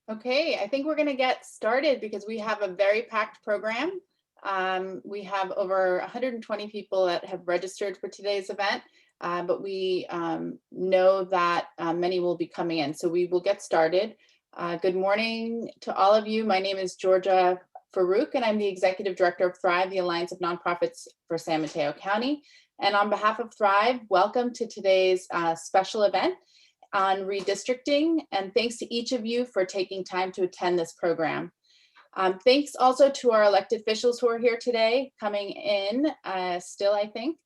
Okay, I think we're going to get started because we have a very packed program. We have over 120 people that have registered for today's event, but we know that many will be coming in. So we will get started. Good morning to all of you. My name is Georgia Farouk, and I'm the Executive Director of Thrive, the Alliance of Nonprofits for San Mateo County. And on behalf of Thrive, welcome to today's special event on redistricting, and thanks to each of you for taking time to attend this program. Thanks also to our elected officials who are here today, coming in still, I think.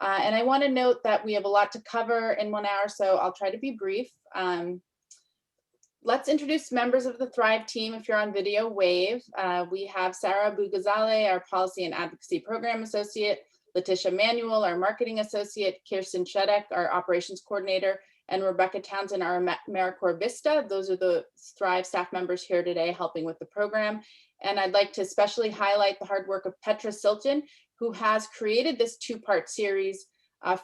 And I want to note that we have a lot to cover in 1 hour, so I'll try to be brief. Let's introduce members of the Thrive team. If you're on video, wave. We have Sarah Bugazale, our Policy and Advocacy Program Associate, Letitia Manuel, our Marketing Associate, Kirsten Shedek, our Operations Coordinator, and Rebecca Townsend, our AmeriCorps Vista. Those are the Thrive staff members here today helping with the program. And I'd like to especially highlight the hard work of Petra Silton, who has created this two-part series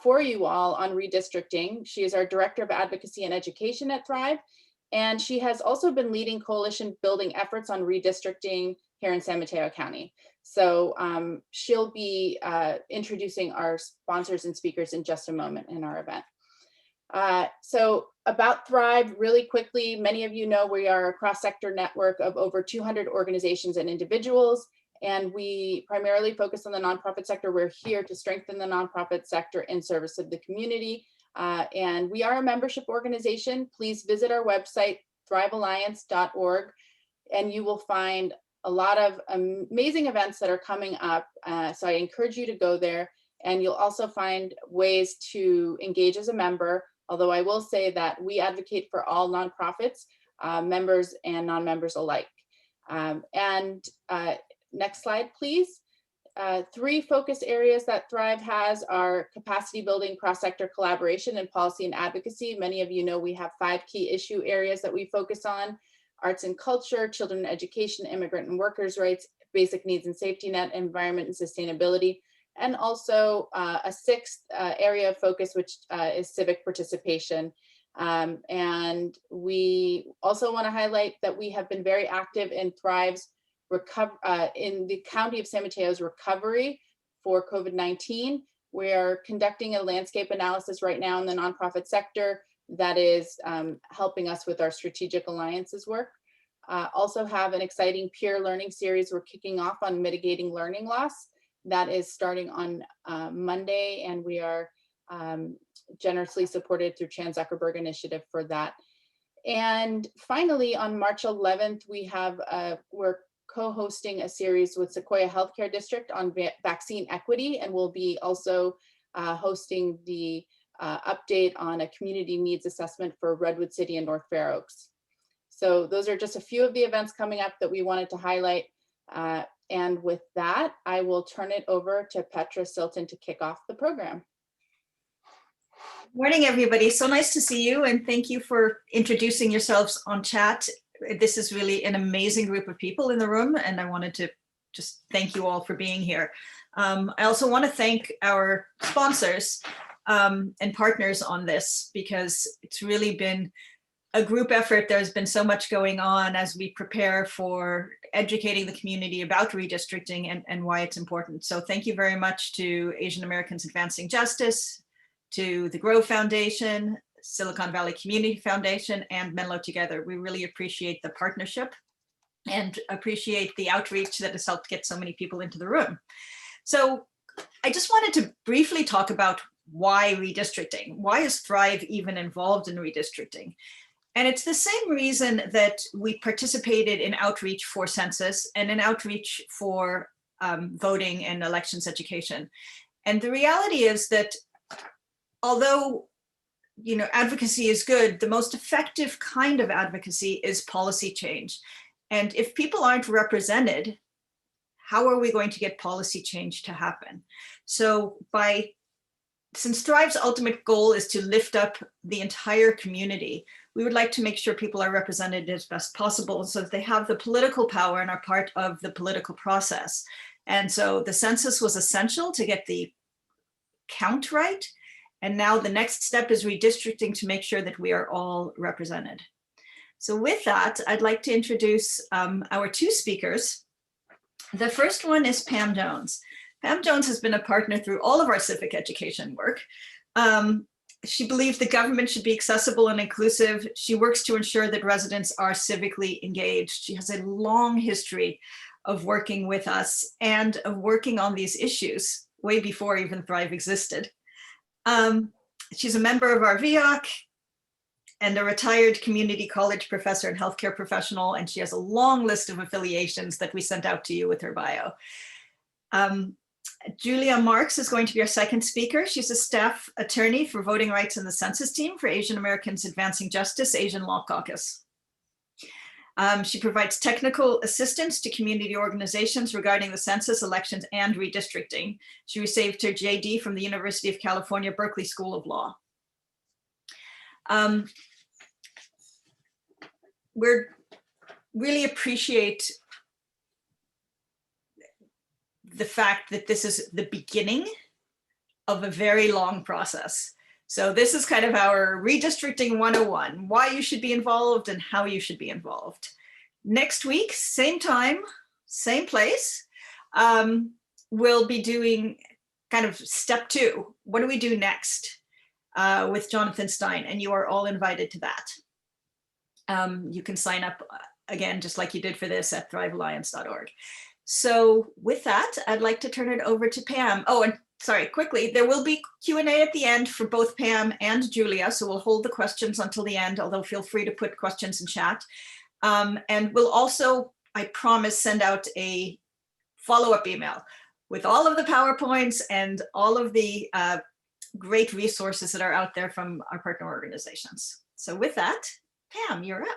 for you all on redistricting. She is our Director of Advocacy and Education at Thrive, and she has also been leading coalition building efforts on redistricting here in San Mateo County. So she'll be introducing our sponsors and speakers in just a moment in our event. So about Thrive, really quickly, many of you know we are a cross-sector network of over 200 organizations and individuals, and we primarily focus on the nonprofit sector. We're here to strengthen the nonprofit sector in service of the community, and we are a membership organization. Please visit our website, thrivealliance.org, and you will find a lot of amazing events that are coming up, so I encourage you to go there, and you'll also find ways to engage as a member. Although I will say that we advocate for all nonprofits, members and non-members alike. Next slide, please. 3 focus areas that Thrive has are capacity building, cross-sector collaboration, and policy and advocacy. Many of you know we have 5 key issue areas that we focus on: arts and culture, children and education, immigrant and workers' rights, basic needs and safety net, environment and sustainability, and also a 6th area of focus, which is civic participation. And we also want to highlight that we have been very active in Thrive's in the County of San Mateo's recovery for COVID-19. We are conducting a landscape analysis right now in the nonprofit sector that is helping us with our strategic alliances work. Also have an exciting peer learning series we're kicking off on mitigating learning loss. That is starting on Monday, and we are generously supported through Chan Zuckerberg Initiative for that. And finally, on March 11th, we're co-hosting a series with Sequoia Healthcare District on vaccine equity, and we'll be also hosting the update on a community needs assessment for Redwood City and North Fair Oaks. So those are just a few of the events coming up that we wanted to highlight. And with that, I will turn it over to Petra Silton to kick off the program. Morning, everybody. So nice to see you, and thank you for introducing yourselves on chat. This is really an amazing group of people in the room, and I wanted to just thank you all for being here. I also want to thank our sponsors and partners on this, because it's really been a group effort. There's been so much going on as we prepare for educating the community about redistricting and why it's important. So thank you very much to Asian Americans Advancing Justice, to the Grow Foundation, Silicon Valley Community Foundation, and Menlo Together. We really appreciate the partnership and appreciate the outreach that has helped get so many people into the room. So I just wanted to briefly talk about why redistricting. Why is Thrive even involved in redistricting? And it's the same reason that we participated in outreach for Census and in outreach for voting and elections education. And the reality is that although advocacy is good, the most effective kind of advocacy is policy change. And if people aren't represented, how are we going to get policy change to happen? So since Thrive's ultimate goal is to lift up the entire community, we would like to make sure people are represented as best possible so that they have the political power and are part of the political process. And so the census was essential to get the count right. And now the next step is redistricting to make sure that we are all represented. So with that, I'd like to introduce our two speakers. The first one is Pam Jones. Pam Jones has been a partner through all of our civic education work. She believes the government should be accessible and inclusive. She works to ensure that residents are civically engaged. She has a long history of working with us and of working on these issues way before even Thrive existed. She's a member of our VIOC and a retired community college professor and healthcare professional, and she has a long list of affiliations that we sent out to you with her bio. Julia Marks is going to be our second speaker. She's a staff attorney for voting rights in the Census team for Asian Americans Advancing Justice, Asian Law Caucus. She provides technical assistance to community organizations regarding the census, elections, and redistricting. She received her JD from the University of California, Berkeley School of Law. We really appreciate the fact that this is the beginning of a very long process. So this is kind of our redistricting 101, why you should be involved and how you should be involved. Next week, same time, same place, we'll be doing kind of step 2. What do we do next with Jonathan Stein? And you are all invited to that. You can sign up again, just like you did for this at thrivealliance.org. So with that, I'd like to turn it over to Pam. Oh, and sorry, quickly, there will be Q&A at the end for both Pam and Julia. So we'll hold the questions until the end, although feel free to put questions in chat. And we'll also, I promise, send out a follow-up email with all of the PowerPoints and all of the great resources that are out there from our partner organizations. So with that, Pam, you're up.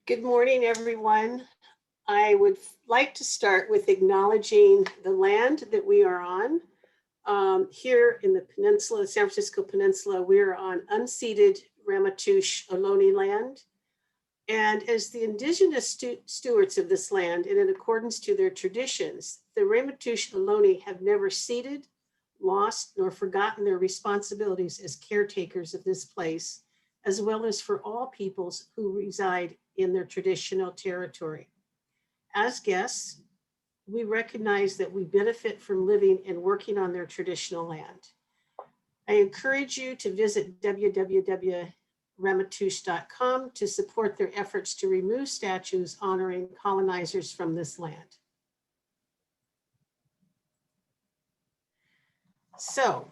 Good morning, everyone. I would like to start with acknowledging the land that we are on. Here in the peninsula, the San Francisco Peninsula, we are on unceded Ramaytush Ohlone land. And as the indigenous stewards of this land, and in accordance to their traditions, the Ramaytush Ohlone have never ceded, lost, nor forgotten their responsibilities as caretakers of this place, as well as for all peoples who reside in their traditional territory. As guests, we recognize that we benefit from living and working on their traditional land. I encourage you to visit www.ramaytush.com to support their efforts to remove statues honoring colonizers from this land. So,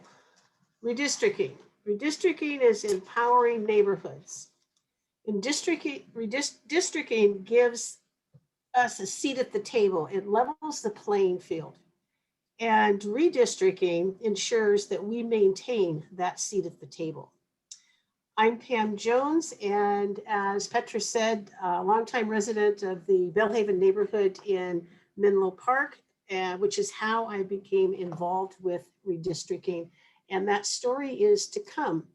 redistricting. Redistricting is empowering neighborhoods. And redistricting gives us a seat at the table. It levels the playing field. And redistricting ensures that we maintain that seat at the table. I'm Pam Jones, and as Petra said, a longtime resident of the Bellhaven neighborhood in Menlo Park, which is how I became involved with redistricting. And that story is to come.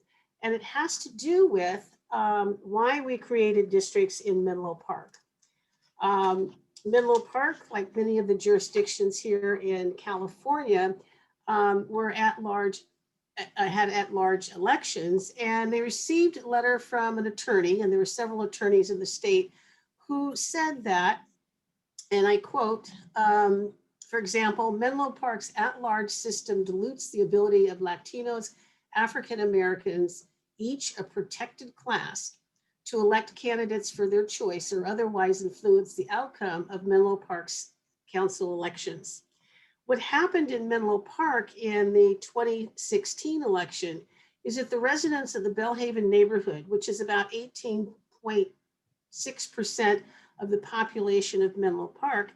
And it has to do with why we created districts in Menlo Park. Menlo Park, like many of the jurisdictions here in California, were had at-large elections, and they received a letter from an attorney, and there were several attorneys in the state who said that, and I quote, for example, Menlo Park's at-large system dilutes the ability of Latinos, African Americans, each a protected class, to elect candidates for their choice or otherwise influence the outcome of Menlo Park's council elections. What happened in Menlo Park in the 2016 election is that the residents of the Bellhaven neighborhood, which is about 18.6% of the population of Menlo Park,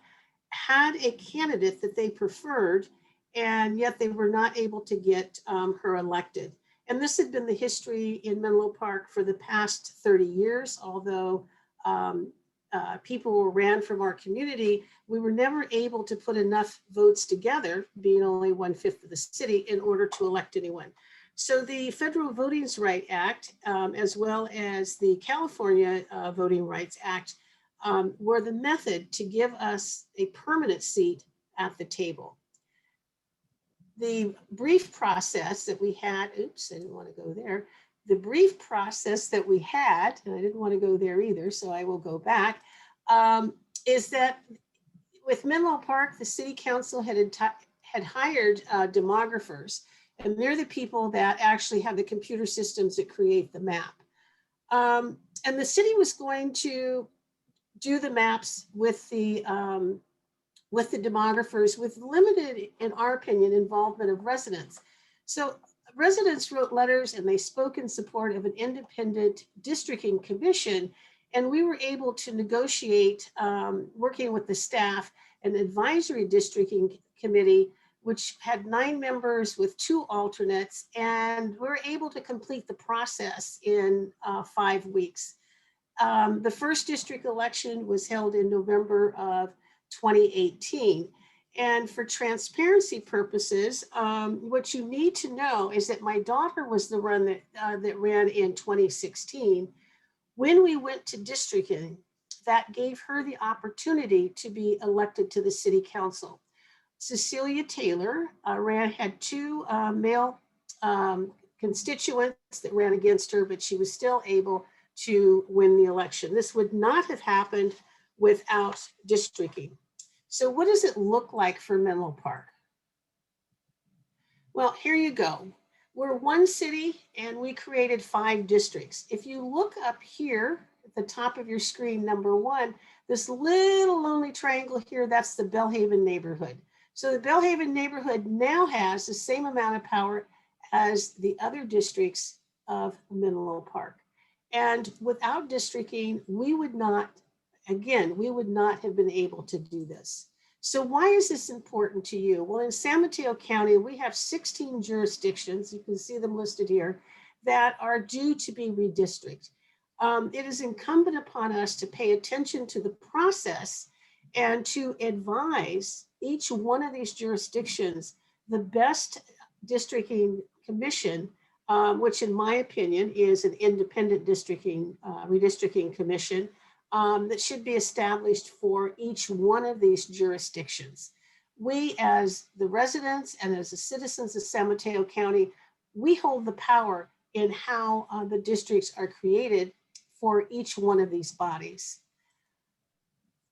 had a candidate that they preferred, and yet they were not able to get her elected. And this had been the history in Menlo Park for the past 30 years, although people who ran from our community, we were never able to put enough votes together, being only 1/5 of the city, in order to elect anyone. So the Federal Voting Rights Act, as well as the California Voting Rights Act, were the method to give us a permanent seat at the table. The brief process that we had, oops, I didn't want to go there. The brief process that we had, and I didn't want to go there either, so I will go back, is that with Menlo Park, the city council had hired demographers, and they're the people that actually have the computer systems that create the map. And the city was going to do the maps with the demographers with limited, in our opinion, involvement of residents. So residents wrote letters and they spoke in support of an independent districting commission. And we were able to negotiate, working with the staff, an advisory districting committee, which had 9 members with 2 alternates. And we were able to complete the process in 5 weeks. The first district election was held in November of 2018. And for transparency purposes, what you need to know is that my daughter was the one that ran in 2016. When we went to districting, that gave her the opportunity to be elected to the city council. Cecilia Taylor had 2 male constituents that ran against her, but she was still able to win the election. This would not have happened without districting. So what does it look like for Menlo Park? Well, here you go. We're one city and we created 5 districts. If you look up here at the top of your screen, number 1, this little lonely triangle here, that's the Bellhaven neighborhood. So the Bellhaven neighborhood now has the same amount of power as the other districts of Menlo Park. And without districting, we would not have been able to do this. So why is this important to you? Well, in San Mateo County, we have 16 jurisdictions, you can see them listed here, that are due to be redistricted. It is incumbent upon us to pay attention to the process and to advise each one of these jurisdictions the best districting commission, which in my opinion is an independent redistricting commission that should be established for each one of these jurisdictions. We, as the residents and as the citizens of San Mateo County, we hold the power in how the districts are created for each one of these bodies.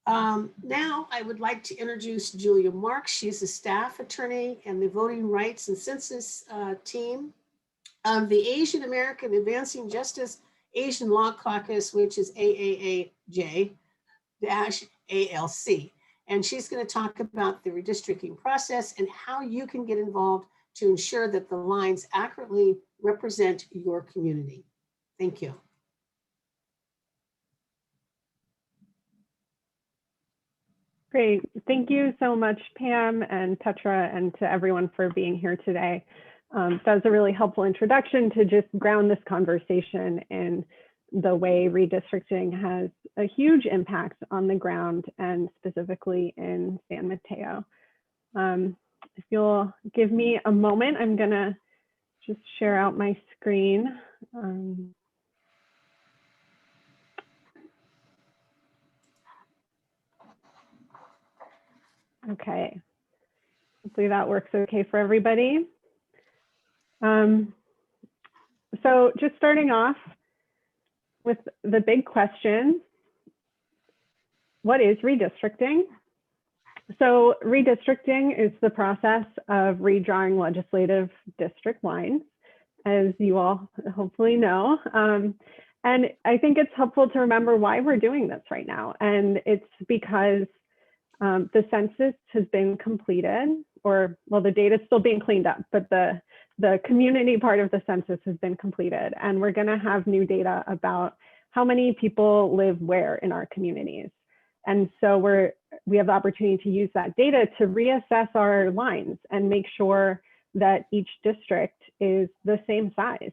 Now I would like to introduce Julia Marks. She's a staff attorney and the Voting Rights and Census team of the Asian American Advancing Justice Asian Law Caucus, which is AAAJ-ALC. And she's going to talk about the redistricting process and how you can get involved to ensure that the lines accurately represent your community. Thank you. Great. Thank you so much, Pam and Petra, and to everyone for being here today. That was a really helpful introduction to just ground this conversation in the way redistricting has a huge impact on the ground and specifically in San Mateo. If you'll give me a moment, I'm gonna just share out my screen. Okay, hopefully that works okay for everybody. So just starting off with the big question, what is redistricting? So redistricting is the process of redrawing legislative district lines, as you all hopefully know. And I think it's helpful to remember why we're doing this right now. And it's because the census has been completed, or well, the data is still being cleaned up, but the community part of the census has been completed. And we're gonna have new data about how many people live where in our communities. And so we have the opportunity to use that data to reassess our lines and make sure that each district is the same size.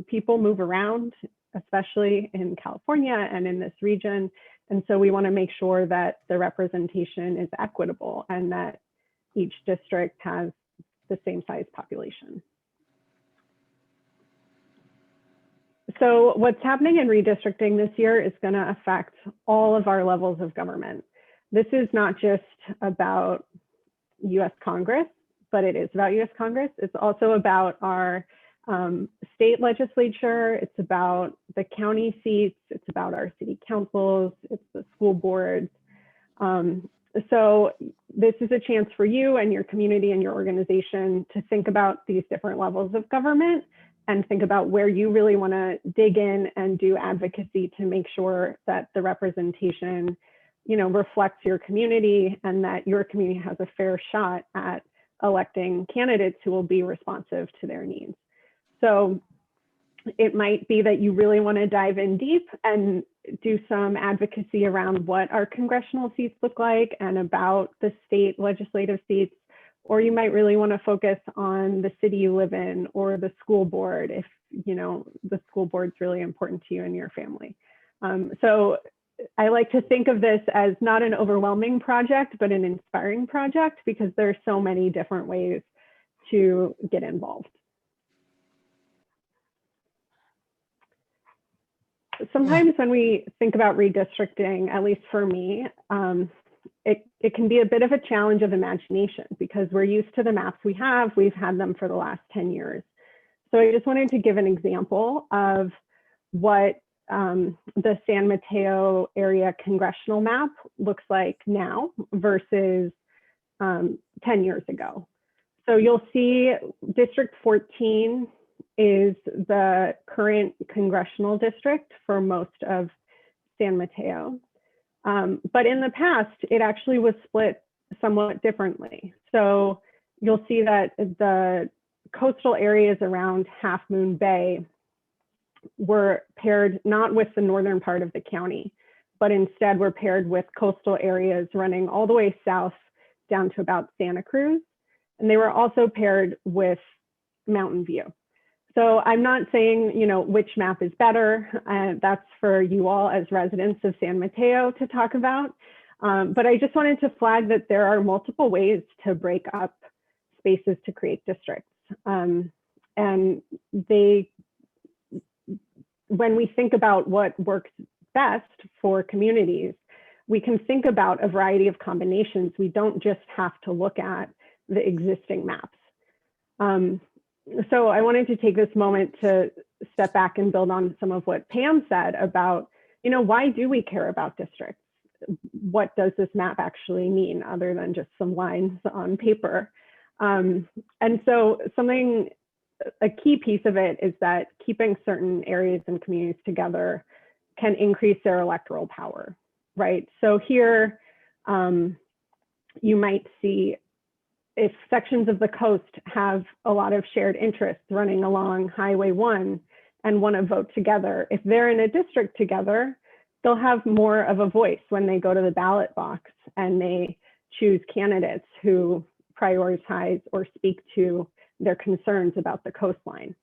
People move around, especially in California and in this region. And so we want to make sure that the representation is equitable and that each district has the same size population. So what's happening in redistricting this year is going to affect all of our levels of government. This is not just about US Congress, but it is about US Congress. It's also about our state legislature. It's about the county seats. It's about our city councils. It's the school boards. So this is a chance for you and your community and your organization to think about these different levels of government and think about where you really want to dig in and do advocacy to make sure that the representation, you know, reflects your community and that your community has a fair shot at electing candidates who will be responsive to their needs. So it might be that you really want to dive in deep and do some advocacy around what our congressional seats look like and about the state legislative seats, or you might really want to focus on the city you live in or the school board if, you know, the school board's really important to you and your family. So I like to think of this as not an overwhelming project, but an inspiring project because there's so many different ways to get involved. Sometimes when we think about redistricting, at least for me, it can be a bit of a challenge of imagination because we're used to the maps we've had them for the last 10 years. So I just wanted to give an example of what the San Mateo area congressional map looks like now versus 10 years ago. So you'll see District 14 is the current congressional district for most of San Mateo. But in the past, it actually was split somewhat differently. So you'll see that the coastal areas around Half Moon Bay were paired not with the northern part of the county, but instead were paired with coastal areas running all the way south down to about Santa Cruz. And they were also paired with Mountain View. So I'm not saying, you know, which map is better. That's for you all as residents of San Mateo to talk about. But I just wanted to flag that there are multiple ways to break up spaces to create districts. And when we think about what works best for communities, we can think about a variety of combinations. We don't just have to look at the existing maps. So I wanted to take this moment to step back and build on some of what Pam said about, you know, why do we care about districts? What does this map actually mean other than just some lines on paper? And so a key piece of it is that keeping certain areas and communities together can increase their electoral power, right? So here, you might see if sections of the coast have a lot of shared interests running along Highway 1 and want to vote together, if they're in a district together, they'll have more of a voice when they go to the ballot box and they choose candidates who prioritize or speak to their concerns about the coastline.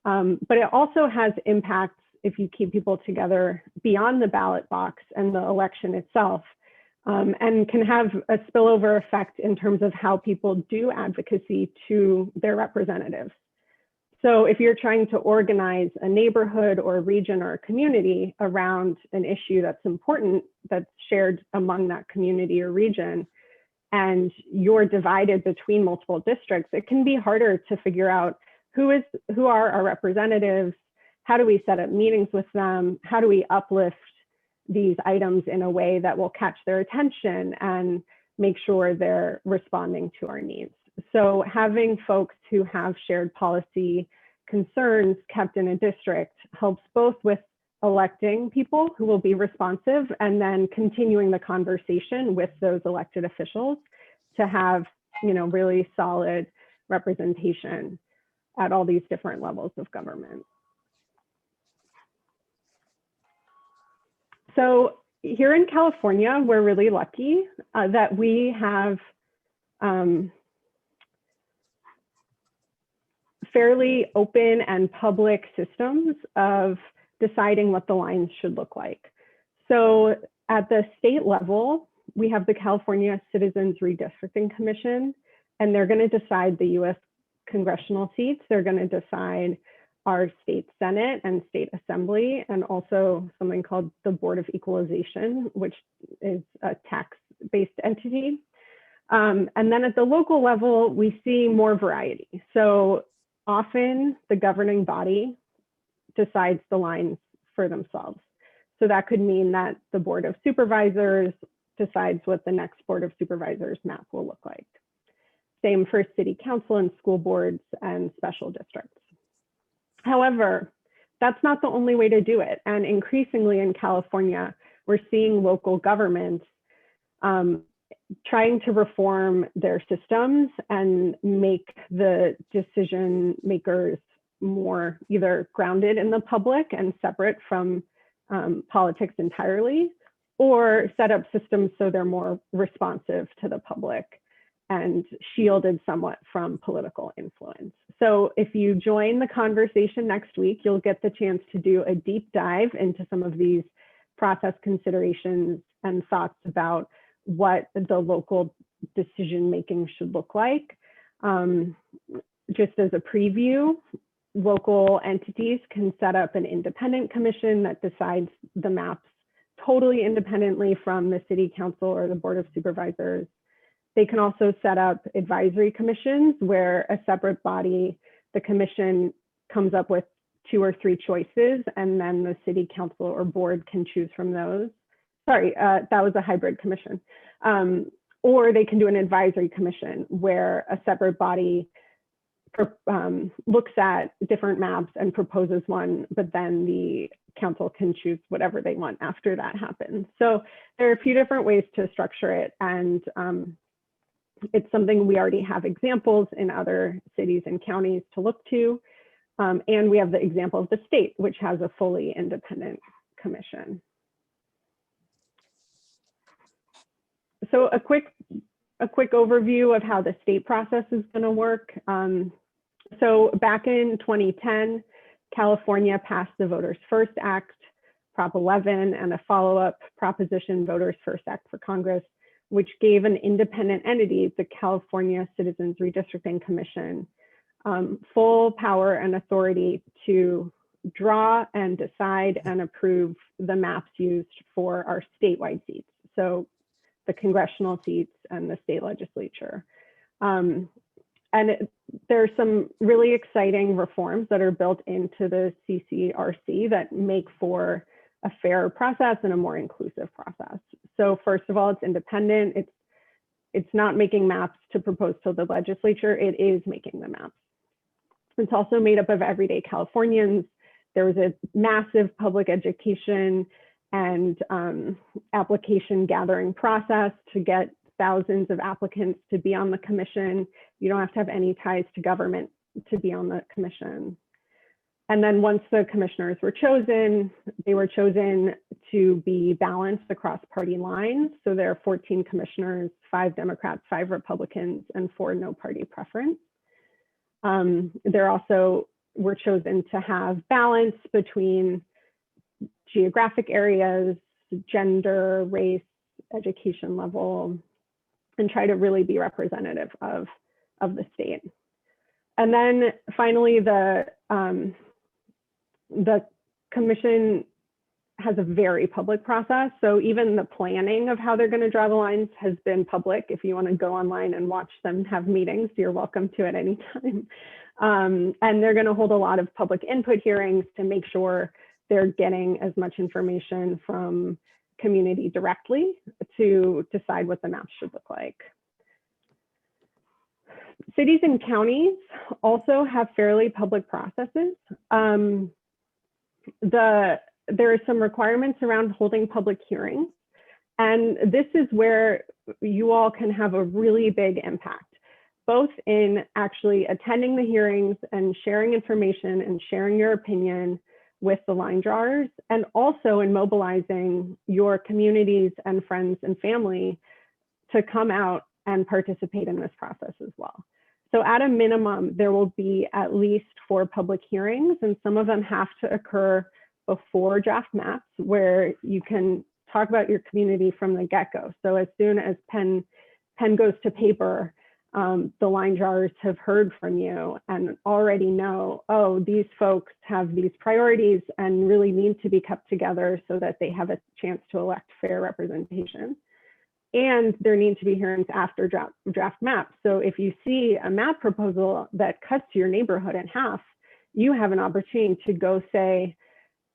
But it also has impacts if you keep people together beyond the ballot box and the election itself. And can have a spillover effect in terms of how people do advocacy to their representatives. So if you're trying to organize a neighborhood or a region or a community around an issue that's important, that's shared among that community or region, and you're divided between multiple districts, it can be harder to figure out who are our representatives, how do we set up meetings with them, how do we uplift these items in a way that will catch their attention and make sure they're responding to our needs. So having folks who have shared policy concerns kept in a district helps both with electing people who will be responsive and then continuing the conversation with those elected officials to have, you know, really solid representation at all these different levels of government. So here in California, we're really lucky that we have fairly open and public systems of deciding what the lines should look like. So at the state level, we have the California Citizens Redistricting Commission, and they're going to decide the US congressional seats. They're going to decide our state Senate and state Assembly, and also something called the Board of Equalization, which is a tax-based entity. And then at the local level, we see more variety. So often the governing body decides the lines for themselves. So that could mean that the Board of Supervisors decides what the next Board of Supervisors map will look like. Same for city council and school boards and special districts. However, that's not the only way to do it. And increasingly in California, we're seeing local governments trying to reform their systems and make the decision makers more either grounded in the public and separate from politics entirely, or set up systems so they're more responsive to the public and shielded somewhat from political influence. So if you join the conversation next week, you'll get the chance to do a deep dive into some of these process considerations and thoughts about what the local decision-making should look like. Just as a preview, local entities can set up an independent commission that decides the maps totally independently from the city council or the Board of Supervisors. They can also set up advisory commissions where a separate body, the commission, comes up with 2 or 3 choices, and then the city council or board can choose from those. Sorry, that was a hybrid commission. Or they can do an advisory commission where a separate body looks at different maps and proposes one, but then the council can choose whatever they want after that happens. So there are a few different ways to structure it, and it's something we already have examples in other cities and counties to look to. And we have the example of the state, which has a fully independent commission. So a quick overview of how the state process is going to work. So back in 2010, California passed the Voters First Act, Prop 11, and a follow-up proposition, Voters First Act for Congress, which gave an independent entity, the California Citizens Redistricting Commission, full power and authority to draw and decide and approve the maps used for our statewide seats. So the congressional seats and the state legislature. And there are some really exciting reforms that are built into the CCRC that make for a fair process and a more inclusive process. So first of all, it's independent. It's not making maps to propose to the legislature, it is making the maps. It's also made up of everyday Californians. There was a massive public education and application gathering process to get thousands of applicants to be on the commission. You don't have to have any ties to government to be on the commission. And then once the commissioners were chosen, they were chosen to be balanced across party lines. So there are 14 commissioners, 5 Democrats, 5 Republicans, and 4 no party preference. There also were chosen to have balance between geographic areas, gender, race, education level, and try to really be representative of the state. And then finally, the commission has a very public process. So even the planning of how they're going to draw the lines has been public. If you want to go online and watch them have meetings, you're welcome to at any time. And they're going to hold a lot of public input hearings to make sure they're getting as much information from community directly to decide what the maps should look like. Cities and counties also have fairly public processes. There are some requirements around holding public hearings, and this is where you all can have a really big impact, both in actually attending the hearings and sharing information and sharing your opinion with the line drawers, and also in mobilizing your communities and friends and family to come out and participate in this process as well. So at a minimum, there will be at least 4 public hearings, and some of them have to occur before draft maps, where you can talk about your community from the get-go. So as soon as pen goes to paper, The line drawers have heard from you and already know, oh, these folks have these priorities and really need to be kept together so that they have a chance to elect fair representation. And there need to be hearings after draft maps. So if you see a map proposal that cuts your neighborhood in half, you have an opportunity to go say,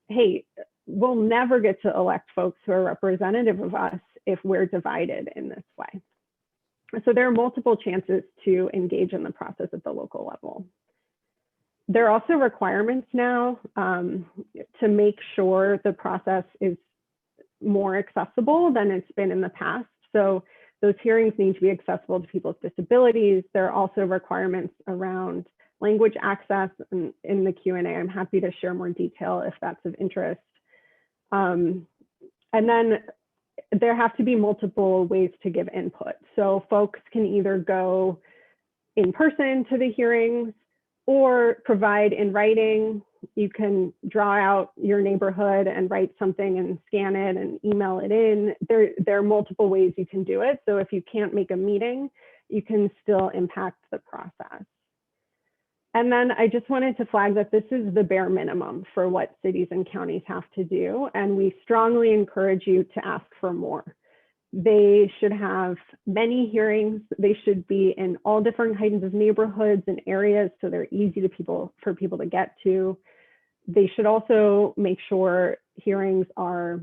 hey, we'll never get to elect folks who are representative of us if we're divided in this way. So there are multiple chances to engage in the process at the local level. There are also requirements now to make sure the process is more accessible than it's been in the past. So those hearings need to be accessible to people with disabilities. There are also requirements around language access, and in the Q&A, I'm happy to share more detail if that's of interest. And then there have to be multiple ways to give input. So folks can either go in person to the hearings or provide in writing. You can draw out your neighborhood and write something and scan it and email it in. There are multiple ways you can do it. So if you can't make a meeting, you can still impact the process. And then I just wanted to flag that this is the bare minimum for what cities and counties have to do. And we strongly encourage you to ask for more. They should have many hearings. They should be in all different kinds of neighborhoods and areas so they're easy for people to get to. They should also make sure hearings are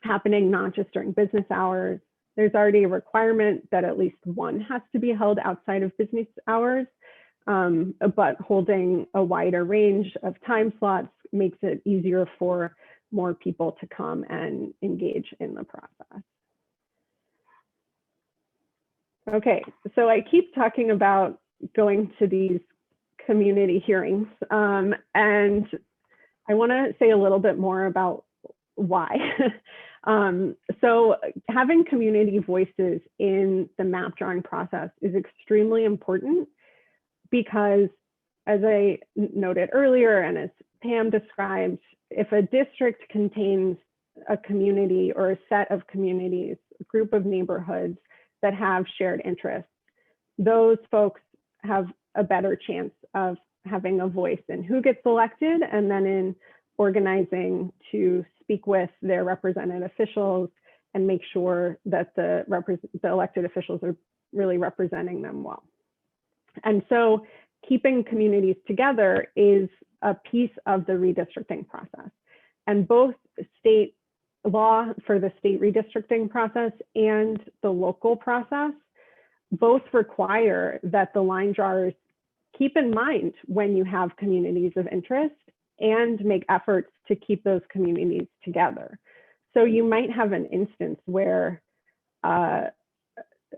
happening not just during business hours. There's already a requirement that at least one has to be held outside of business hours. But holding a wider range of time slots makes it easier for more people to come and engage in the process. Okay, so I keep talking about going to these community hearings, and I want to say a little bit more about why. So having community voices in the map drawing process is extremely important, because as I noted earlier, and as Pam described, if a district contains a community or a set of communities, a group of neighborhoods that have shared interests, those folks have a better chance of having a voice in who gets elected, and then in organizing to speak with their represented officials and make sure that the elected officials are really representing them well. And so keeping communities together is a piece of the redistricting process. And both state law for the state redistricting process and the local process both require that the line drawers keep in mind when you have communities of interest and make efforts to keep those communities together. So you might have an instance where a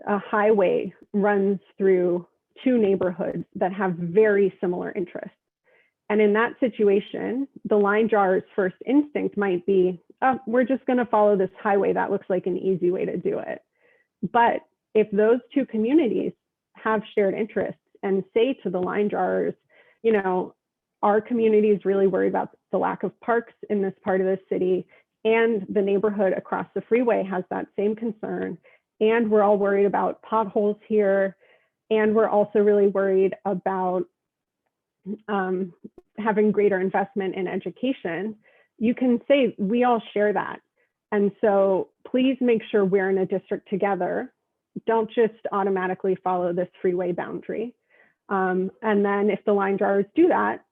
highway runs through two neighborhoods that have very similar interests. And in that situation, the line drawer's first instinct might be, oh, we're just going to follow this highway. That looks like an easy way to do it. But if those two communities have shared interests and say to the line drawers, you know, our community is really worried about the lack of parks in this part of the city, and the neighborhood across the freeway has that same concern, and we're all worried about potholes here, and we're also really worried about having greater investment in education, you can say, we all share that. And so please make sure we're in a district together. Don't just automatically follow this freeway boundary. And then if the line drawers do that,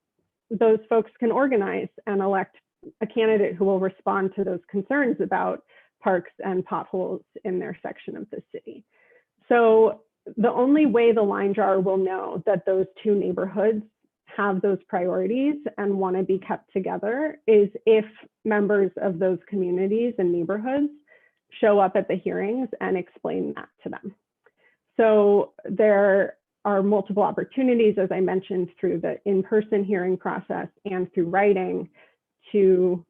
those folks can organize and elect a candidate who will respond to those concerns about parks and potholes in their section of the city. So the only way the line drawer will know that those two neighborhoods have those priorities and want to be kept together is if members of those communities and neighborhoods show up at the hearings and explain that to them. So there are multiple opportunities, as I mentioned, through the in-person hearing process and through writing to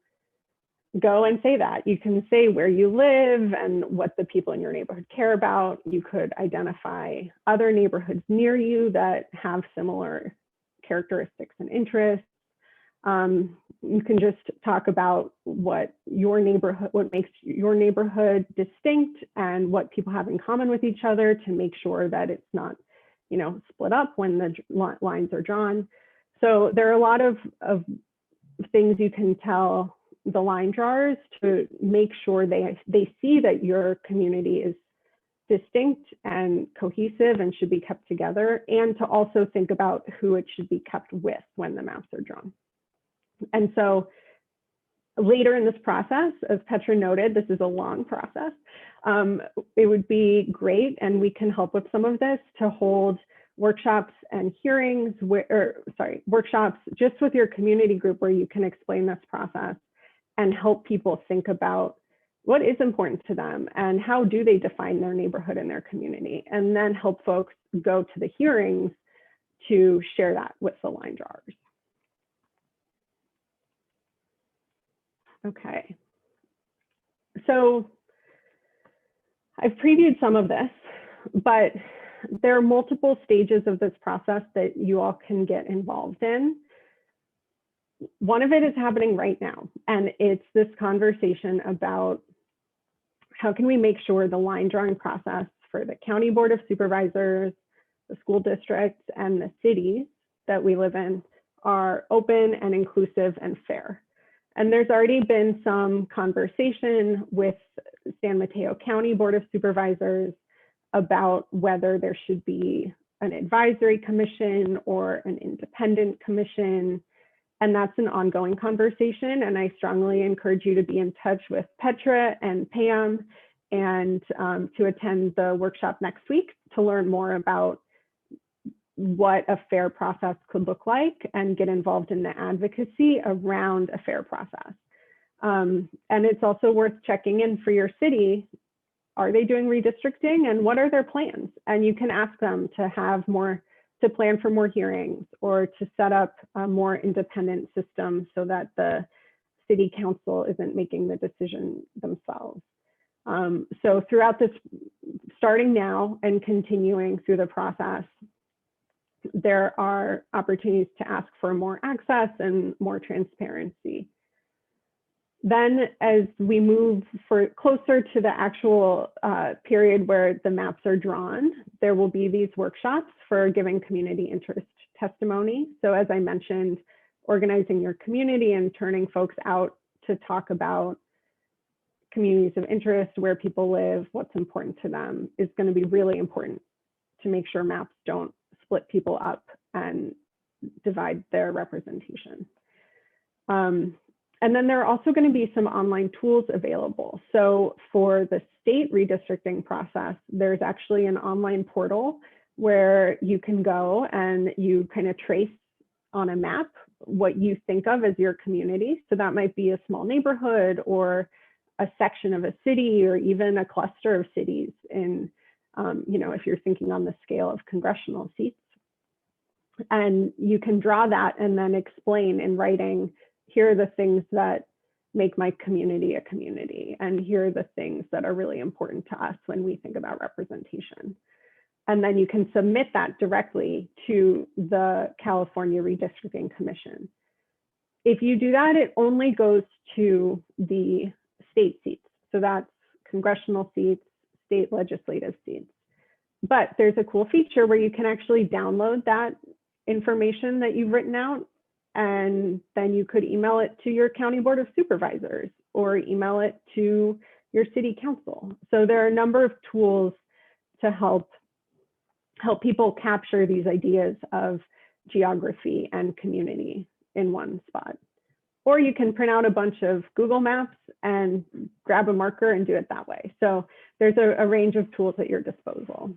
go and say that. You can say where you live and what the people in your neighborhood care about. You could identify other neighborhoods near you that have similar characteristics and interests. You can just talk about what makes your neighborhood distinct and what people have in common with each other to make sure that it's not split up when the lines are drawn. So there are a lot of things you can tell the line drawers to make sure they see that your community is distinct and cohesive and should be kept together, and to also think about who it should be kept with when the maps are drawn. And so later in this process, as Petra noted, this is a long process. It would be great, and we can help with some of this, to hold workshops and hearings, workshops just with your community group where you can explain this process and help people think about what is important to them and how do they define their neighborhood and their community, and then help folks go to the hearings to share that with the line drawers. Okay, so I've previewed some of this, but there are multiple stages of this process that you all can get involved in. One of it is happening right now, and it's this conversation about how can we make sure the line drawing process for the County Board of Supervisors, the school districts, and the cities that we live in are open and inclusive and fair. And there's already been some conversation with San Mateo County Board of Supervisors about whether there should be an advisory commission or an independent commission. And that's an ongoing conversation. And I strongly encourage you to be in touch with Petra and Pam and to attend the workshop next week to learn more about what a fair process could look like and get involved in the advocacy around a fair process. And it's also worth checking in for your city. Are they doing redistricting, and what are their plans? And you can ask them to have more, to plan for more hearings, or to set up a more independent system so that the city council isn't making the decision themselves. So throughout this, starting now and continuing through the process, there are opportunities to ask for more access and more transparency. Then as we move closer to the actual period where the maps are drawn, there will be these workshops for giving community interest testimony. So as I mentioned, organizing your community and turning folks out to talk about communities of interest, where people live, what's important to them, is going to be really important to make sure maps don't split people up and divide their representation. And then there are also going to be some online tools available. So for the state redistricting process, there's actually an online portal where you can go and you kind of trace on a map what you think of as your community. So that might be a small neighborhood or a section of a city, or even a cluster of cities in, if you're thinking on the scale of congressional seats. And you can draw that and then explain in writing, here are the things that make my community a community, and here are the things that are really important to us when we think about representation. And then you can submit that directly to the California Redistricting Commission. If you do that, it only goes to the state seats. So that's congressional seats, state legislative seats. But there's a cool feature where you can actually download that information that you've written out, and then you could email it to your County Board of Supervisors or email it to your city council. So there are a number of tools to help people capture these ideas of geography and community in one spot. Or you can print out a bunch of Google Maps and grab a marker and do it that way. So there's a range of tools at your disposal.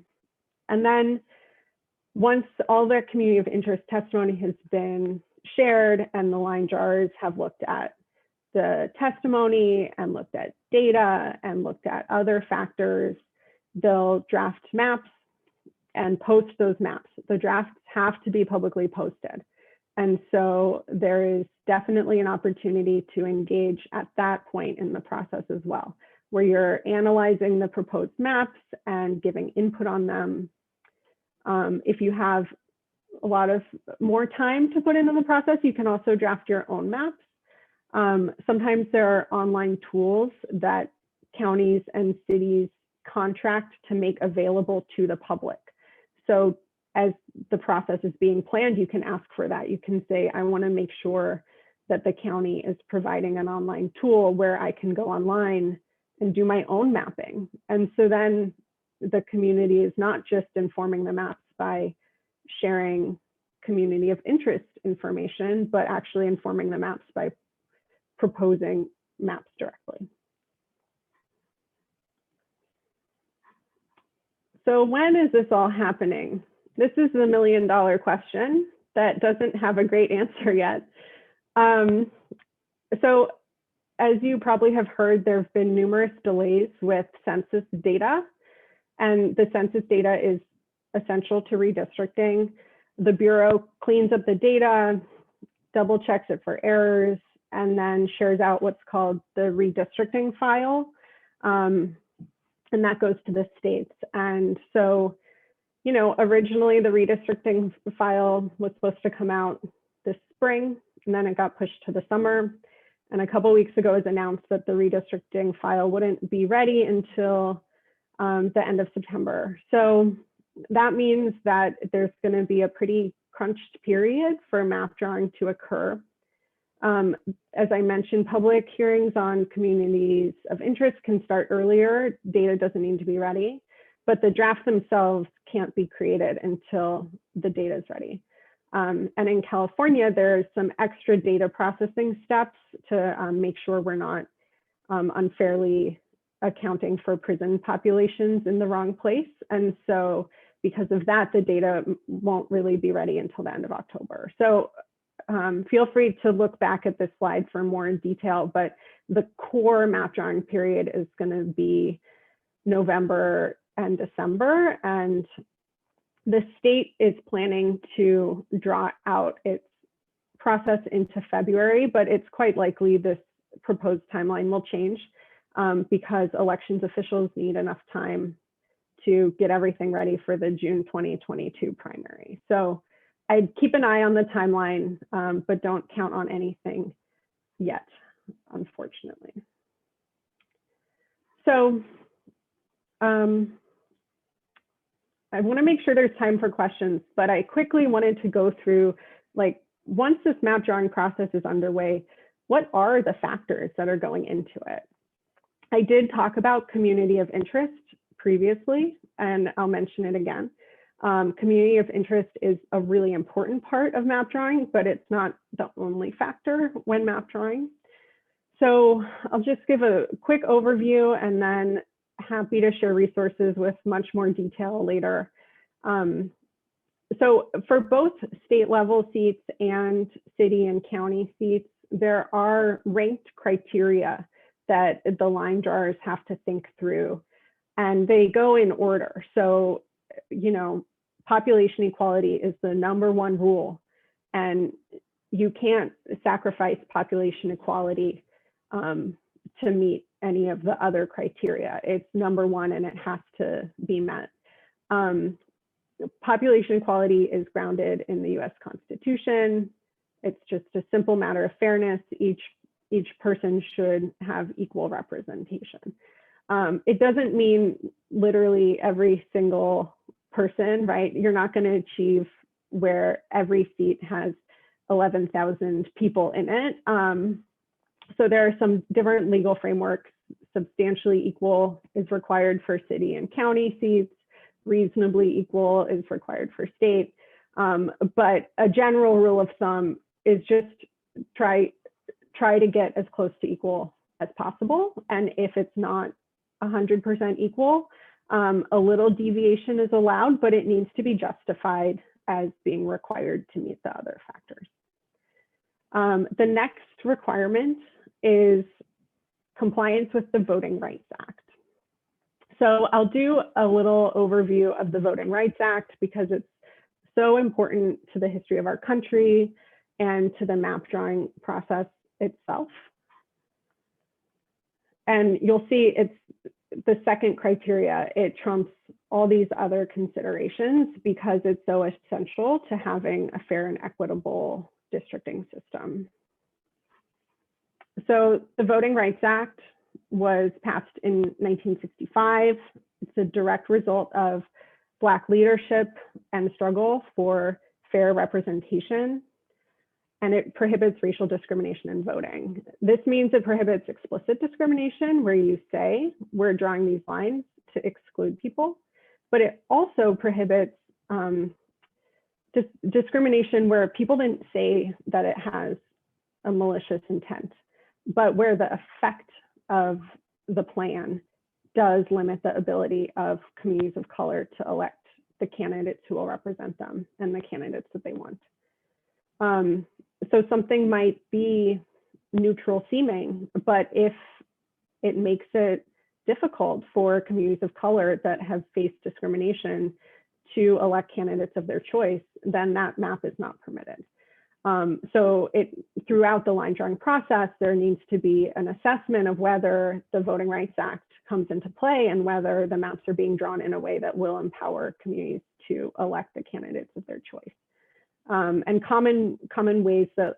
And then once all the community of interest testimony has been shared and the line drawers have looked at the testimony and looked at data and looked at other factors, they'll draft maps and post those maps. The drafts have to be publicly posted. And so there is definitely an opportunity to engage at that point in the process as well, where you're analyzing the proposed maps and giving input on them. If you have a lot of more time to put into the process, you can also draft your own maps. Sometimes there are online tools that counties and cities contract to make available to the public. So as the process is being planned, you can ask for that. You can say, I want to make sure that the county is providing an online tool where I can go online and do my own mapping. And so then the community is not just informing the maps by sharing community of interest information, but actually informing the maps by proposing maps directly. So when is this all happening? This is the million-dollar question that doesn't have a great answer yet. So as you probably have heard, there have been numerous delays with census data, and the census data is essential to redistricting. The Bureau cleans up the data, double checks it for errors, and then shares out what's called the redistricting file. And that goes to the states. And so, you know, originally the redistricting file was supposed to come out this spring, and then it got pushed to the summer. And a couple of weeks ago, it was announced that the redistricting file wouldn't be ready until the end of September. So that means that there's going to be a pretty crunched period for map drawing to occur. As I mentioned, public hearings on communities of interest can start earlier. Data doesn't need to be ready, but the drafts themselves can't be created until the data is ready. And in California, there's some extra data processing steps to make sure we're not unfairly accounting for prison populations in the wrong place. And so because of that, the data won't really be ready until the end of October. So feel free to look back at this slide for more detail, but the core map drawing period is going to be November and December. And the state is planning to draw out its process into February, but it's quite likely this proposed timeline will change because elections officials need enough time to get everything ready for the June 2022 primary. So I'd keep an eye on the timeline, but don't count on anything yet, unfortunately. So I want to make sure there's time for questions, but I quickly wanted to go through, like, once this map drawing process is underway, what are the factors that are going into it? I did talk about community of interest previously, and I'll mention it again. Community of interest is a really important part of map drawing, but it's not the only factor when map drawing. So I'll just give a quick overview and then happy to share resources with much more detail later. So for both state level seats and city and county seats, there are ranked criteria that the line drawers have to think through, and they go in order. So, you know, population equality is the #1 rule, and you can't sacrifice population equality to meet any of the other criteria. It's #1 and it has to be met. Population equality is grounded in the US Constitution. It's just a simple matter of fairness. Each person should have equal representation. It doesn't mean literally every single person, right? You're not going to achieve where every seat has 11,000 people in it. So there are some different legal frameworks. Substantially equal is required for city and county seats. Reasonably equal is required for state. But a general rule of thumb is just try to get as close to equal as possible. And if it's not 100% equal, a little deviation is allowed, but it needs to be justified as being required to meet the other factors. The next requirement is compliance with the Voting Rights Act. So I'll do a little overview of the Voting Rights Act because it's so important to the history of our country and to the map drawing process itself. And you'll see it's the second criteria. It trumps all these other considerations because it's so essential to having a fair and equitable districting system. So the Voting Rights Act was passed in 1965. It's a direct result of Black leadership and struggle for fair representation, and it prohibits racial discrimination in voting. This means it prohibits explicit discrimination where you say, we're drawing these lines to exclude people, but it also prohibits discrimination where people didn't say that it has a malicious intent, but where the effect of the plan does limit the ability of communities of color to elect the candidates who will represent them and the candidates that they want. So something might be neutral seeming, but if it makes it difficult for communities of color that have faced discrimination to elect candidates of their choice, then that map is not permitted. So throughout the line drawing process, there needs to be an assessment of whether the Voting Rights Act comes into play and whether the maps are being drawn in a way that will empower communities to elect the candidates of their choice. And common ways that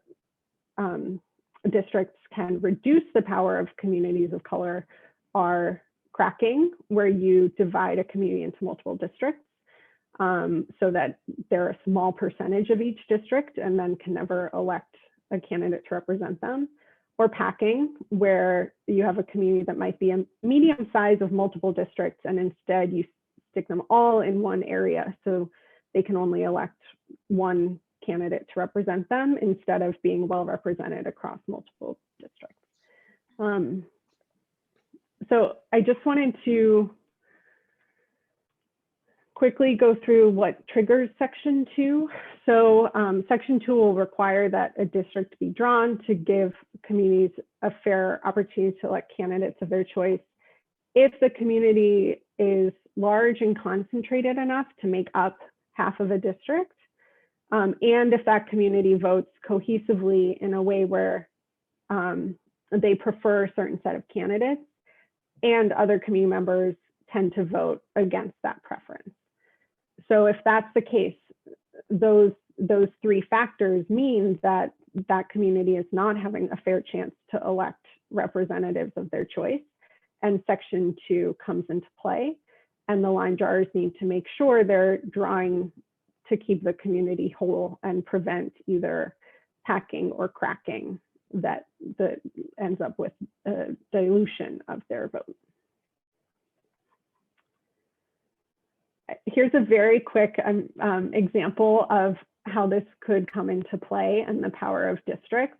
districts can reduce the power of communities of color are cracking, where you divide a community into multiple districts so that they're a small percentage of each district and then can never elect a candidate to represent them. Or packing, where you have a community that might be a medium size of multiple districts and instead you stick them all in one area so they can only elect one candidate to represent them instead of being well represented across multiple districts. So I just wanted to quickly go through what triggers Section 2. So Section 2 will require that a district be drawn to give communities a fair opportunity to elect candidates of their choice if the community is large and concentrated enough to make up half of a district, and if that community votes cohesively in a way where they prefer a certain set of candidates and other community members tend to vote against that preference. So if that's the case, those three factors mean that that community is not having a fair chance to elect representatives of their choice, and Section 2 comes into play, and the line drawers need to make sure they're drawing to keep the community whole and prevent either packing or cracking that ends up with a dilution of their vote. Here's a very quick example of how this could come into play and the power of districts.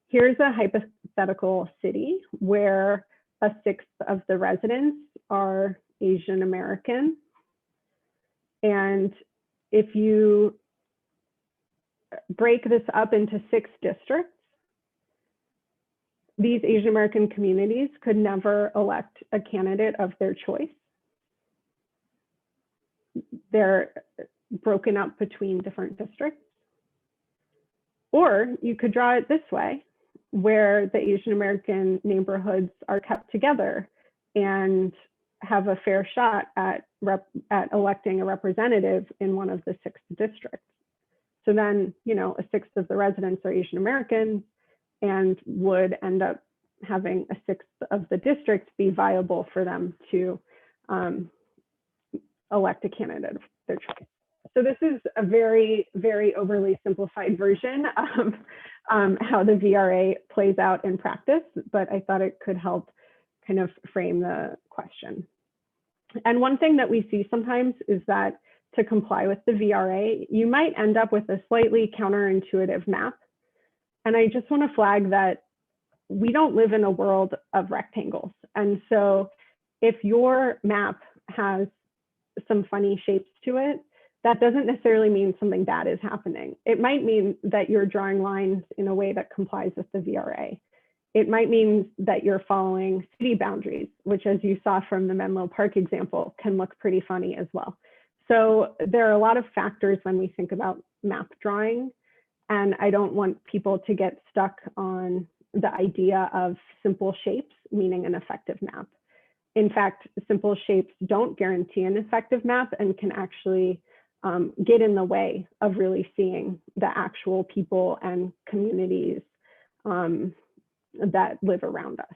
Here's a hypothetical city where 1/6 of the residents are Asian American. And if you break this up into 6 districts, these Asian American communities could never elect a candidate of their choice. They're broken up between different districts. Or you could draw it this way, where the Asian American neighborhoods are kept together and have a fair shot at electing a representative in one of the 6 districts. So then, 1/6 of the residents are Asian American and would end up having 1/6 of the district be viable for them to elect a candidate of their choice. So this is a very, very overly simplified version of how the VRA plays out in practice, but I thought it could help kind of frame the question. And one thing that we see sometimes is that to comply with the VRA, you might end up with a slightly counterintuitive map. And I just want to flag that we don't live in a world of rectangles. And so if your map has some funny shapes to it, that doesn't necessarily mean something bad is happening. It might mean that you're drawing lines in a way that complies with the VRA. It might mean that you're following city boundaries, which, as you saw from the Menlo Park example, can look pretty funny as well. So there are a lot of factors when we think about map drawing, and I don't want people to get stuck on the idea of simple shapes meaning an effective map. In fact, simple shapes don't guarantee an effective map and can actually get in the way of really seeing the actual people and communities that live around us.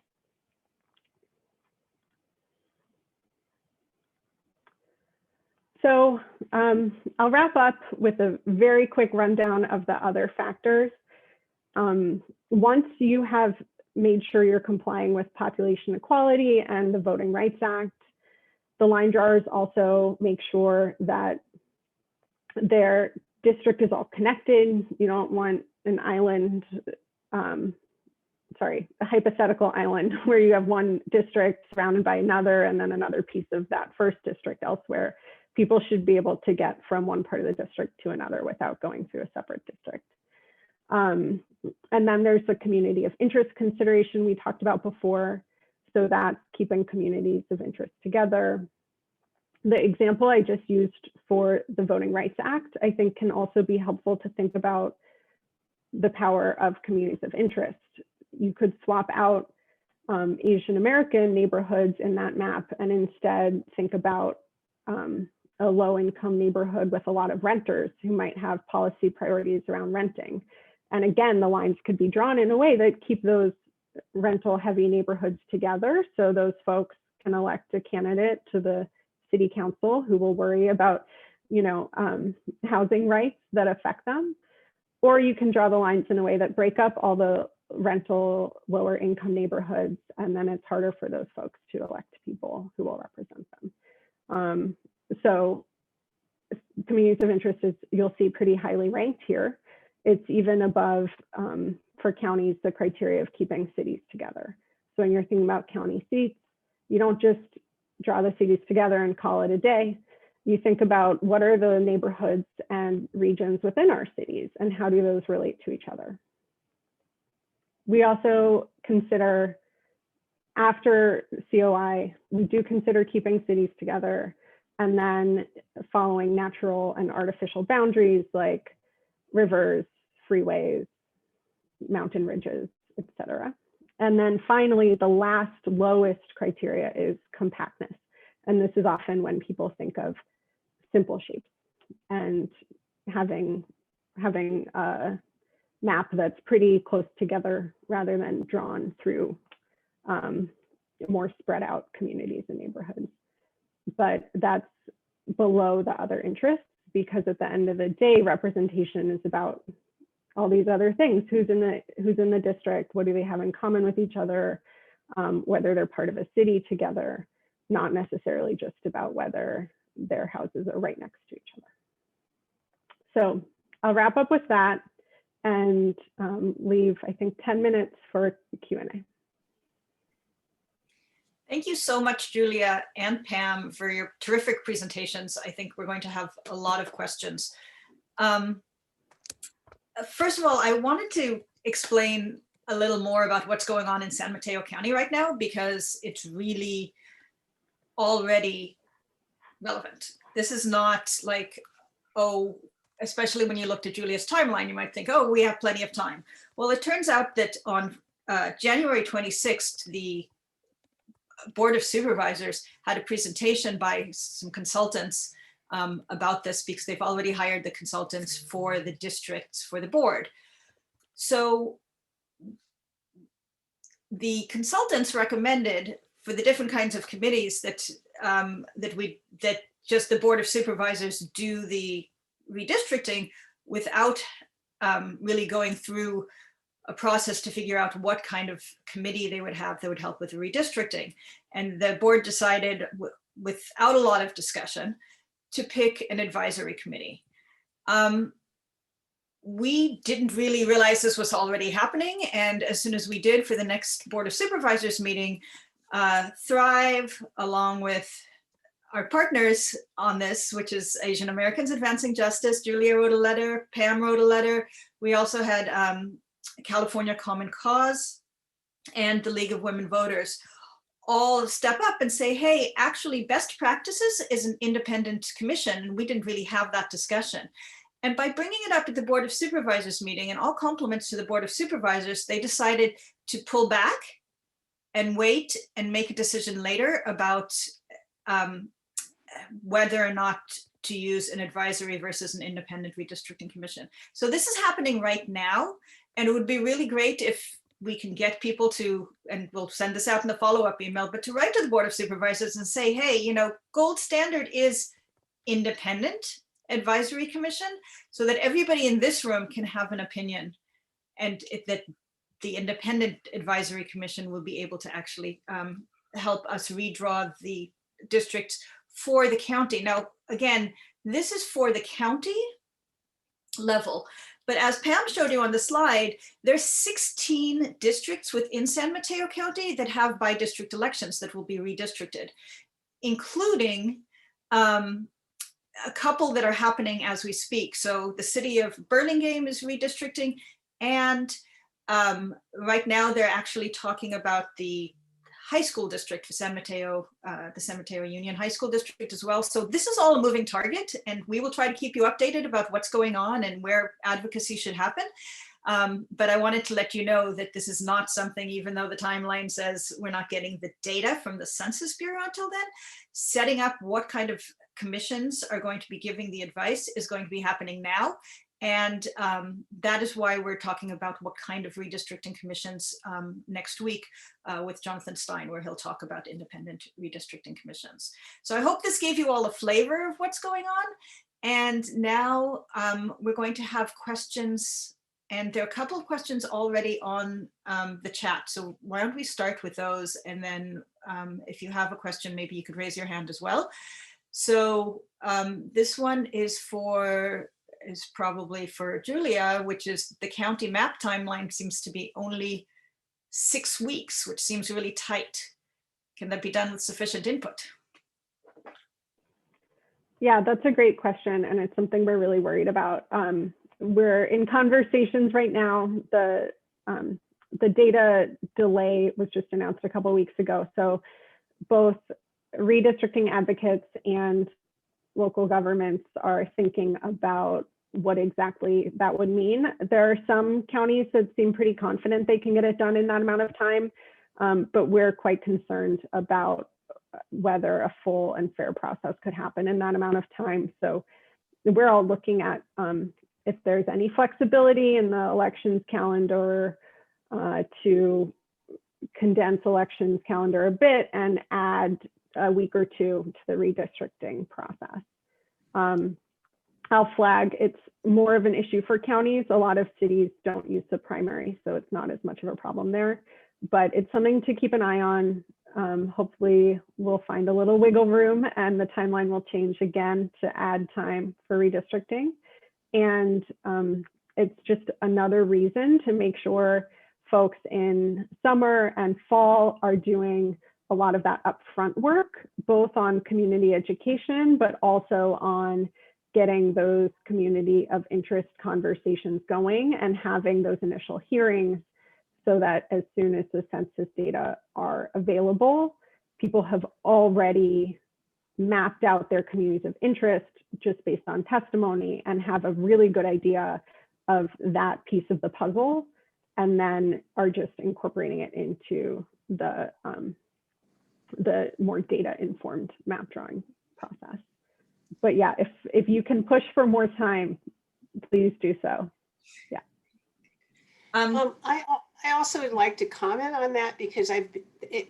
So I'll wrap up with a very quick rundown of the other factors. Once you have made sure you're complying with population equality and the Voting Rights Act, the line drawers also make sure that their district is all connected. You don't want an island, a hypothetical island where you have one district surrounded by another and then another piece of that first district elsewhere. People should be able to get from one part of the district to another without going through a separate district. And then there's the community of interest consideration we talked about before. So that's keeping communities of interest together. The example I just used for the Voting Rights Act, I think can also be helpful to think about the power of communities of interest. You could swap out Asian American neighborhoods in that map and instead think about a low-income neighborhood with a lot of renters who might have policy priorities around renting. And again, the lines could be drawn in a way that keep those rental-heavy neighborhoods together, so those folks can elect a candidate to the city council who will worry about, housing rights that affect them. Or you can draw the lines in a way that break up all the rental, lower income neighborhoods, and then it's harder for those folks to elect people who will represent them. So communities of interest is, you'll see, pretty highly ranked here. It's even above, for counties, the criteria of keeping cities together. So when you're thinking about county seats, you don't just draw the cities together and call it a day. You think about what are the neighborhoods and regions within our cities and how do those relate to each other. We also consider, after COI, we do consider keeping cities together and then following natural and artificial boundaries like rivers, freeways, mountain ridges, etc. And then finally, the last lowest criteria is compactness. And this is often when people think of simple shapes and having a map that's pretty close together rather than drawn through more spread out communities and neighborhoods. But that's below the other interests, because at the end of the day, representation is about all these other things. Who's in the district? What do they have in common with each other? Whether they're part of a city together, not necessarily just about whether their houses are right next to each other. So I'll wrap up with that and leave, I think, 10 minutes for Q&A. Thank you so much, Julia and Pam, for your terrific presentations. I think we're going to have a lot of questions. First of all, I wanted to explain a little more about what's going on in San Mateo County right now, because it's really already relevant. This is not like, oh, especially when you looked at Julia's timeline, you might think, oh, we have plenty of time. Well, it turns out that on January 26th, the Board of Supervisors had a presentation by some consultants about this, because they've already hired the consultants for the districts for the board. So the consultants recommended for the different kinds of committees that just the Board of Supervisors do the redistricting without really going through a process to figure out what kind of committee they would have that would help with the redistricting. And the board decided, without a lot of discussion, to pick an advisory committee. We didn't really realize this was already happening. And as soon as we did, for the next Board of Supervisors meeting, Thrive, along with our partners on this, which is Asian Americans Advancing Justice, Julia wrote a letter, Pam wrote a letter. We also had California Common Cause and the League of Women Voters all step up and say, hey, actually best practices is an independent commission. We didn't really have that discussion. And by bringing it up at the Board of Supervisors meeting, and all compliments to the Board of Supervisors, they decided to pull back and wait and make a decision later about whether or not to use an advisory versus an independent redistricting commission. So this is happening right now. And it would be really great if we can get people to, and we'll send this out in the follow-up email, but to write to the Board of Supervisors and say, hey, gold standard is independent advisory commission, so that everybody in this room can have an opinion, and that the independent advisory commission will be able to actually help us redraw the districts for the county. Now, again, this is for the county level, but as Pam showed you on the slide, there's 16 districts within San Mateo County that have by-district elections that will be redistricted, including a couple that are happening as we speak. So the city of Burlingame is redistricting, and right now they're actually talking about the high school district for San Mateo, the San Mateo Union High School District as well. So this is all a moving target, and we will try to keep you updated about what's going on and where advocacy should happen. But I wanted to let you know that this is not something, even though the timeline says we're not getting the data from the Census Bureau until then, setting up what kind of commissions are going to be giving the advice is going to be happening now. And that is why we're talking about what kind of redistricting commissions next week with Jonathan Stein, where he'll talk about independent redistricting commissions. So I hope this gave you all a flavor of what's going on. And now we're going to have questions, and there are a couple of questions already on the chat. So why don't we start with those? And then if you have a question, maybe you could raise your hand as well. So this one is probably for Julia, which is the county map timeline seems to be only 6 weeks, which seems really tight. Can that be done with sufficient input? Yeah, that's a great question, and it's something we're really worried about. We're in conversations right now. The data delay was just announced a couple of weeks ago. So both redistricting advocates and local governments are thinking about what exactly that would mean. There are some counties that seem pretty confident they can get it done in that amount of time, but we're quite concerned about whether a full and fair process could happen in that amount of time. So we're all looking at if there's any flexibility in the elections calendar to condense elections calendar a bit and add a week or two to the redistricting process. I'll flag it's more of an issue for counties. A lot of cities don't use the primary, so it's not as much of a problem there, but it's something to keep an eye on. Hopefully we'll find a little wiggle room and the timeline will change again to add time for redistricting. And it's just another reason to make sure folks in summer and fall are doing a lot of that upfront work, both on community education, but also on getting those community of interest conversations going and having those initial hearings so that as soon as the census data are available, people have already mapped out their communities of interest just based on testimony and have a really good idea of that piece of the puzzle, and then are just incorporating it into the more data-informed map drawing process. But yeah, if you can push for more time, please do so. Yeah. I also would like to comment on that because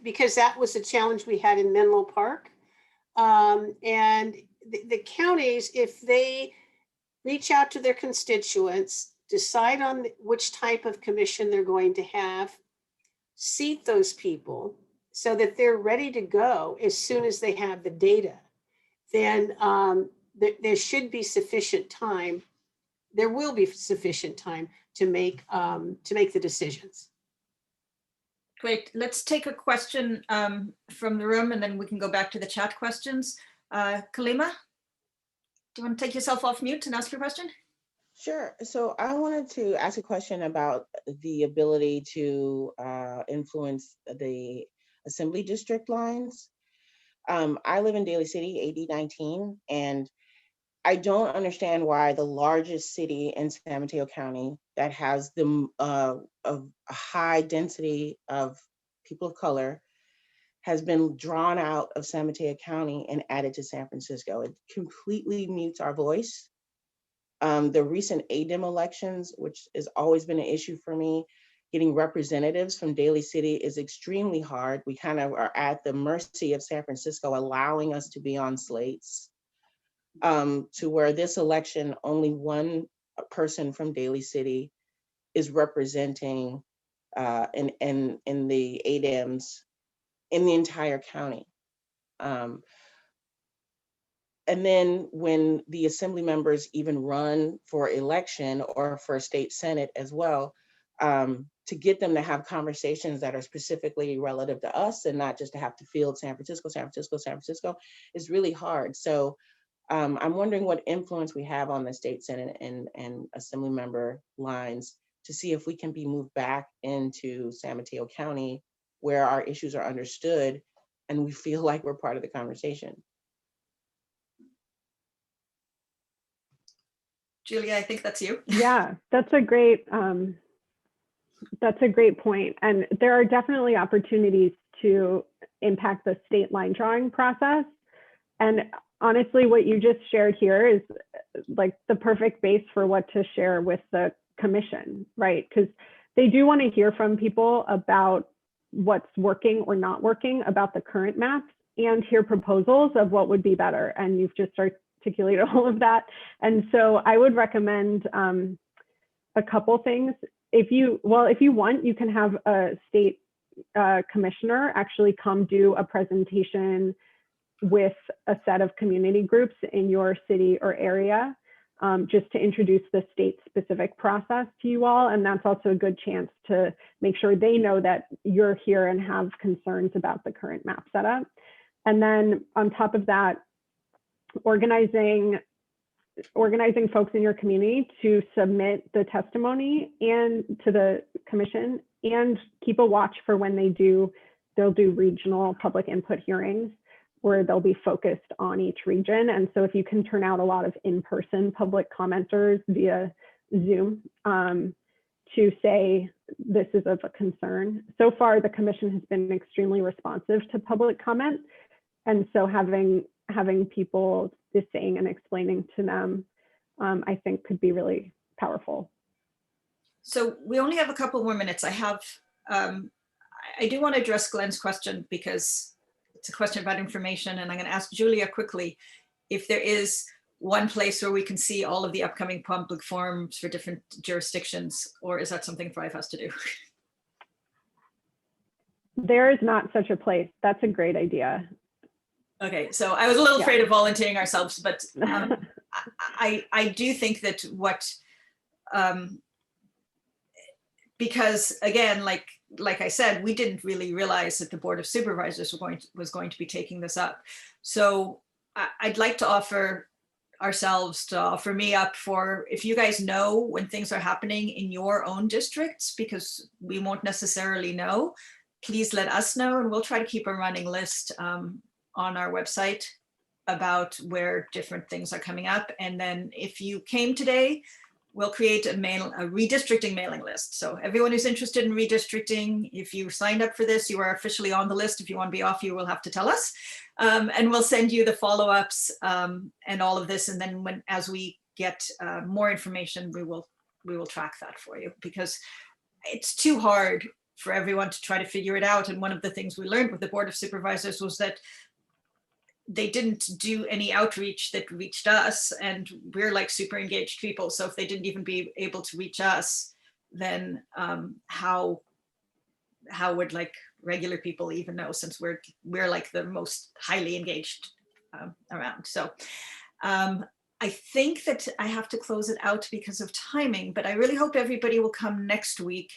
because that was a challenge we had in Menlo Park. And the counties, if they reach out to their constituents, decide on which type of commission they're going to have, seat those people so that they're ready to go as soon as they have the data, then there should be sufficient time. There will be sufficient time to make the decisions. Great. Let's take a question from the room, and then we can go back to the chat questions. Kalima, do you want to take yourself off mute and ask your question? Sure. So I wanted to ask a question about the ability to influence the assembly district lines. I live in Daly City, AD 19, and I don't understand why the largest city in San Mateo County that has the a high density of people of color has been drawn out of San Mateo County and added to San Francisco. It completely mutes our voice. The recent ADEM elections, which has always been an issue for me, getting representatives from Daly City is extremely hard. We kind of are at the mercy of San Francisco allowing us to be on slates. to where this election, only one person from Daly City is representing in the ADEMs in the entire county. And then when the assembly members even run for election or for state senate as well, to get them to have conversations that are specifically relative to us and not just to have to field San Francisco, San Francisco, San Francisco is really hard. So I'm wondering what influence we have on the state senate and assembly member lines to see if we can be moved back into San Mateo County where our issues are understood and we feel like we're part of the conversation. Julia, I think that's you. Yeah, that's a great point. And there are definitely opportunities to impact the state line drawing process. And honestly, what you just shared here is like the perfect base for what to share with the commission, right? Because they do want to hear from people about what's working or not working about the current maps and hear proposals of what would be better. And you've just articulated all of that. And so I would recommend a couple things. If you want, you can have a state commissioner actually come do a presentation with a set of community groups in your city or area, just to introduce the state specific process to you all. And that's also a good chance to make sure they know that you're here and have concerns about the current map setup. And then on top of that, organizing folks in your community to submit the testimony and to the commission, and keep a watch for when they'll do regional public input hearings where they'll be focused on each region. And so if you can turn out a lot of in-person public commenters via Zoom to say this is of a concern. So far, the commission has been extremely responsive to public comment. And so having people just saying and explaining to them, I think could be really powerful. So we only have a couple more minutes. I do want to address Glenn's question because it's a question about information, and I'm going to ask Julia quickly if there is one place where we can see all of the upcoming public forums for different jurisdictions, or is that something Thrive has to do? There is not such a place. That's a great idea. Okay, so I was a little afraid of volunteering ourselves, but I do think that because again, like I said, we didn't really realize that the Board of Supervisors was going to be taking this up. So I'd like to offer ourselves to offer me up for, if you guys know when things are happening in your own districts, because we won't necessarily know, please let us know, and we'll try to keep a running list on our website about where different things are coming up. And then if you came today, we'll create a redistricting mailing list. So everyone who's interested in redistricting, if you signed up for this, you are officially on the list. If you want to be off, you will have to tell us. And we'll send you the follow-ups and all of this. And then as we get more information, we will track that for you, because it's too hard for everyone to try to figure it out. And one of the things we learned with the Board of Supervisors was that they didn't do any outreach that reached us, and we're like super engaged people. So if they didn't even be able to reach us, then how would like regular people even know, since we're like the most highly engaged around. So I think that I have to close it out because of timing, but I really hope everybody will come next week.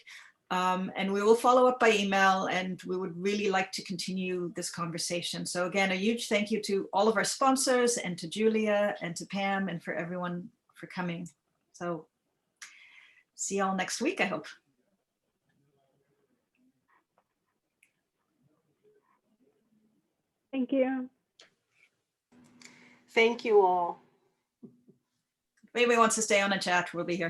And we will follow up by email, and we would really like to continue this conversation. So again, a huge thank you to all of our sponsors, and to Julia and to Pam, and for everyone for coming. So see y'all next week, I hope. Thank you. Thank you all. If anybody wants to stay on and chat, we'll be here.